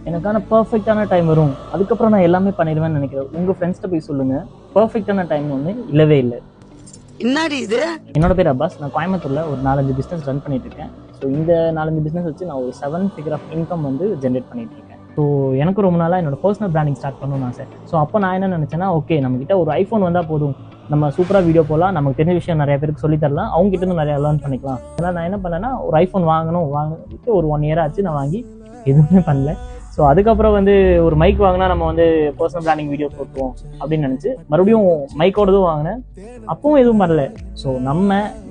எனக்கான பர்ஃபெக்டான டைம் வரும், அதுக்கப்புறம் நான் எல்லாமே பண்ணிடுவேன்னு நினைக்கிறேன். உங்கள் ஃப்ரெண்ட்ஸ்கிட்ட போய் சொல்லுங்கள், பர்ஃபெக்டான டைம் ஒன்று இல்லவே இல்லை. என்னடி இது? என்னோட பேர் அப்பாஸ். நான் கோயம்புத்தூரில் ஒரு 4-5 பிஸ்னஸ் ரன் பண்ணிட்டு இருக்கேன். ஸோ இந்த 4-5 பிஸ்னஸ் வச்சு நான் ஒரு 7 figure ஆஃப் இன்கம் வந்து ஜென்ரேட் பண்ணிட்டு இருக்கேன். ஸோ எனக்கு ரொம்ப நாளாக என்னோட பர்சனல் பிராண்டிங் ஸ்டார்ட் பண்ணணும்னு ஆசை. ஸோ அப்போ நான் என்ன நினச்சேன்னா, ஓகே நம்மக்கிட்ட ஒரு ஐஃபோன் வந்தால் போதும், நம்ம சூப்பராக வீடியோ போகலாம், நமக்கு தெரிஞ்ச விஷயம் நிறைய பேருக்கு சொல்லித்தரலாம், அவங்ககிட்ட இருந்து நிறையா லேர்ன் பண்ணிக்கலாம். அதனால் நான் என்ன பண்ணேன்னா, ஒரு ஐஃபோன் வாங்கிட்டு ஒரு 1 year ஆச்சு நான் வாங்கி எதுவுமே பண்ணல. ஸோ அதுக்கப்புறம் வந்து ஒரு மைக் வாங்கினா நம்ம வந்து பர்சனல் பிராண்டிங் வீடியோ போட்டுருவோம் அப்படின்னு நினச்சி மறுபடியும் மைக்கோடதும் வாங்கினேன், அப்பவும் எதுவும் பண்ணல. ஸோ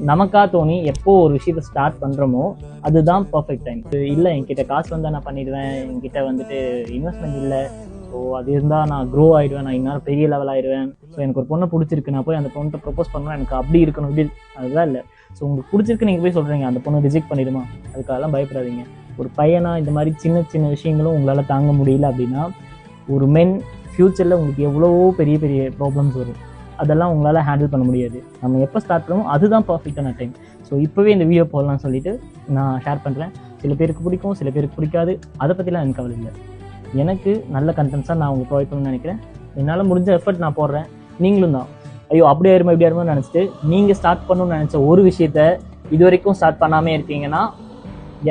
நமக்கா தோணி எப்போ ஒரு விஷயத்தை ஸ்டார்ட் பண்ணுறோமோ அதுதான் பர்ஃபெக்ட் டைம். இல்லை என்கிட்ட காசு வந்தால் நான் பண்ணிடுவேன், என்கிட்ட வந்துட்டு இன்வெஸ்ட்மெண்ட் இல்லை, ஸோ அது இருந்தால் நான் க்ரோ ஆகிடுவேன், நான் இன்னும் பெரிய லெவல் ஆகிடுவேன், ஸோ எனக்கு ஒரு பொண்ணை பிடிச்சிருக்கு, நான் போய் அந்த பொண்ணை ப்ரப்போஸ் பண்ணணும், எனக்கு அப்படி இருக்கணும் இப்படி, அதுதான் இல்லை. ஸோ உங்களுக்கு பிடிச்சிருக்கு நீங்கள் போய் சொல்கிறீங்க, அந்த பொண்ணை ரிஜெக்ட் பண்ணிடுமா, அதுக்காகலாம் பயப்படாதீங்க. ஒரு பையனா இந்த மாதிரி சின்ன சின்ன விஷயங்களும் உங்களால் தாங்க முடியல அப்படின்னா, ஒரு மென் ஃப்யூச்சரில் உங்களுக்கு எவ்வளவோ பெரிய பெரிய ப்ராப்ளம்ஸ் வரும், அதெல்லாம் உங்களால் ஹேண்டில் பண்ண முடியாது. நம்ம எப்போ ஸ்டார்ட் பண்ணுவோம் அதுதான் பர்ஃபெக்டான டைம். ஸோ இப்போவே இந்த வீடியோ போடலாம்னு சொல்லிட்டு நான் ஷேர் பண்ணுறேன். சில பேருக்கு பிடிக்கும், சில பேருக்கு பிடிக்காது, அதை பற்றிலாம் எனக்கு கவலை இல்லை. எனக்கு நல்ல கண்டென்ட்ஸாக நான் உங்களுக்கு ப்ரொவைட் பண்ணணும்னு நினைக்கிறேன். என்னால் முடிஞ்ச எஃபர்ட் நான் போடுறேன். நீங்களும் தான் ஐயோ அப்படி ஆயிருமா இப்படி ஆயிருமா நினச்சிட்டு நீங்கள் ஸ்டார்ட் பண்ணணும்னு நினச்ச ஒரு விஷயத்த இது வரைக்கும் ஸ்டார்ட் பண்ணாமே இருக்கீங்கன்னா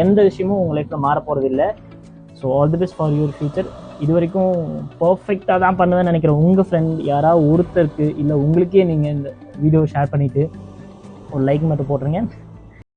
எந்த விஷயமும் உங்கள் லைஃப்பில் மாற போகிறது இல்லை. So all the best for your future. இது வரைக்கும் பர்ஃபெக்டாக தான் பண்ணுவேன்னு நினைக்கிறேன் உங்கள் ஃப்ரெண்ட் யாராவது ஒருத்தருக்கு, இல்லை உங்களுக்கே நீங்கள் இந்த வீடியோ ஷேர் பண்ணிவிட்டு ஒரு லைக் மட்டும் போட்டுருங்க.